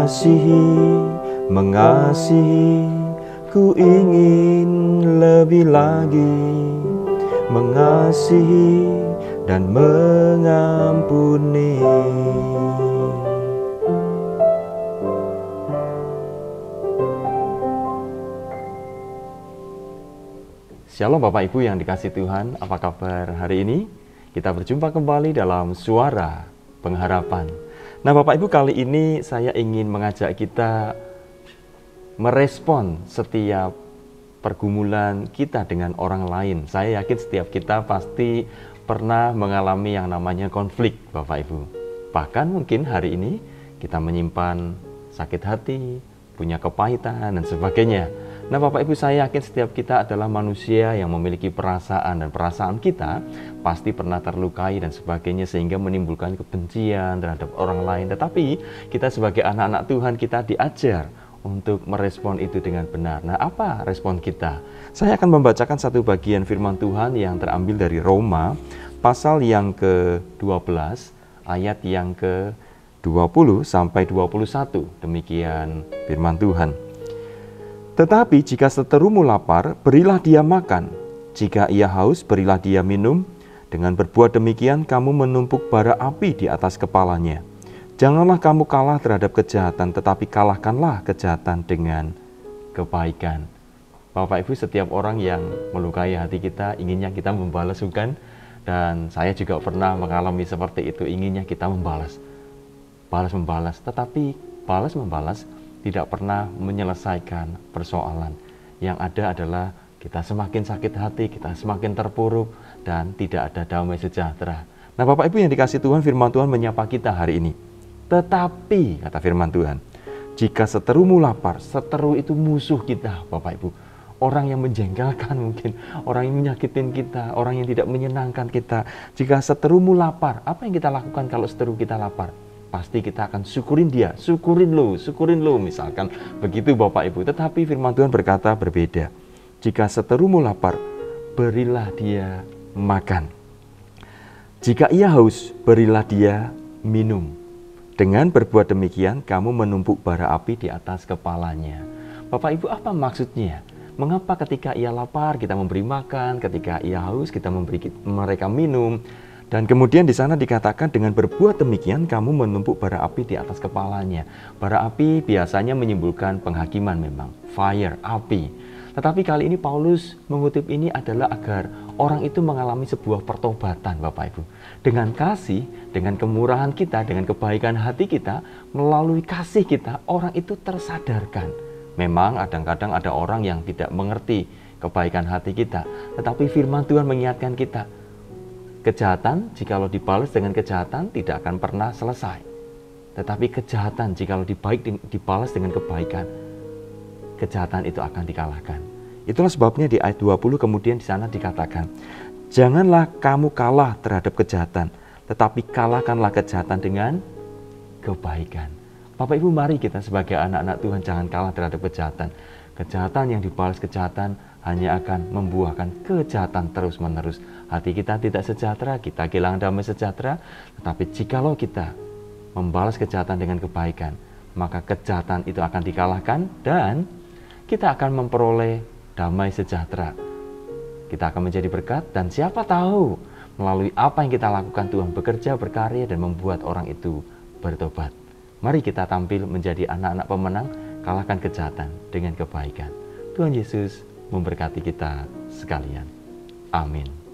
Mengasihi, mengasihi, ku ingin lebih lagi mengasihi dan mengampuni. Shalom Bapak Ibu yang dikasihi Tuhan, apa kabar hari ini? Kita berjumpa kembali dalam Suara Pengharapan. Nah Bapak Ibu, kali ini saya ingin mengajak kita merespon setiap pergumulan kita dengan orang lain. Saya yakin setiap kita pasti pernah mengalami yang namanya konflik Bapak Ibu. Bahkan mungkin hari ini kita menyimpan sakit hati, punya kepahitan dan sebagainya. Nah Bapak Ibu, saya yakin setiap kita adalah manusia yang memiliki perasaan, dan perasaan kita pasti pernah terlukai dan sebagainya sehingga menimbulkan kebencian terhadap orang lain. Tetapi kita sebagai anak-anak Tuhan, kita diajar untuk merespon itu dengan benar. Nah apa respon kita? Saya akan membacakan satu bagian firman Tuhan yang terambil dari Roma pasal yang ke-12 ayat yang ke-20 sampai 21. Demikian firman Tuhan. Tetapi jika seterumu lapar, berilah dia makan. Jika ia haus, berilah dia minum. Dengan berbuat demikian, kamu menumpuk bara api di atas kepalanya. Janganlah kamu kalah terhadap kejahatan, tetapi kalahkanlah kejahatan dengan kebaikan. Bapak Ibu, setiap orang yang melukai hati kita, inginnya kita membalas, bukan? Dan saya juga pernah mengalami seperti itu, inginnya kita membalas. Balas-membalas, tetapi balas-membalas tidak pernah menyelesaikan persoalan. Yang ada adalah kita semakin sakit hati, kita semakin terpuruk, dan tidak ada damai sejahtera. Nah Bapak Ibu yang dikasihi Tuhan, firman Tuhan menyapa kita hari ini. Tetapi, kata firman Tuhan, jika seterumu lapar, seteru itu musuh kita Bapak Ibu. Orang yang menjengkelkan mungkin, orang yang menyakitin kita, orang yang tidak menyenangkan kita. Jika seterumu lapar, apa yang kita lakukan kalau seteru kita lapar? Pasti kita akan syukurin dia, syukurin lo, misalkan begitu Bapak Ibu. Tetapi firman Tuhan berkata berbeda. Jika seterumu lapar, berilah dia makan. Jika ia haus, berilah dia minum. Dengan berbuat demikian, kamu menumpuk bara api di atas kepalanya. Bapak Ibu, apa maksudnya? Mengapa ketika ia lapar, kita memberi makan, ketika ia haus, kita memberi mereka minum? Dan kemudian di sana dikatakan dengan berbuat demikian kamu menumpuk bara api di atas kepalanya. Bara api biasanya menyimbolkan penghakiman memang, fire, api. Tetapi kali ini Paulus mengutip ini adalah agar orang itu mengalami sebuah pertobatan Bapak Ibu. Dengan kasih, dengan kemurahan kita, dengan kebaikan hati kita, melalui kasih kita, orang itu tersadarkan. Memang kadang-kadang ada orang yang tidak mengerti kebaikan hati kita. Tetapi firman Tuhan mengingatkan kita, kejahatan jikalau dibalas dengan kejahatan tidak akan pernah selesai. Tetapi kejahatan jikalau dibalas dengan kebaikan, kejahatan itu akan dikalahkan. Itulah sebabnya di ayat 20 kemudian di sana dikatakan, janganlah kamu kalah terhadap kejahatan, tetapi kalahkanlah kejahatan dengan kebaikan. Bapak Ibu, mari kita sebagai anak-anak Tuhan jangan kalah terhadap kejahatan. Kejahatan yang dibalas kejahatan hanya akan membuahkan kejahatan terus-menerus. Hati kita tidak sejahtera, kita kehilangan damai sejahtera. Tetapi jikalau kita membalas kejahatan dengan kebaikan, maka kejahatan itu akan dikalahkan dan kita akan memperoleh damai sejahtera. Kita akan menjadi berkat dan siapa tahu melalui apa yang kita lakukan Tuhan bekerja, berkarya dan membuat orang itu bertobat. Mari kita tampil menjadi anak-anak pemenang, kalahkan kejahatan dengan kebaikan. Tuhan Yesus memberkati kita sekalian. Amin.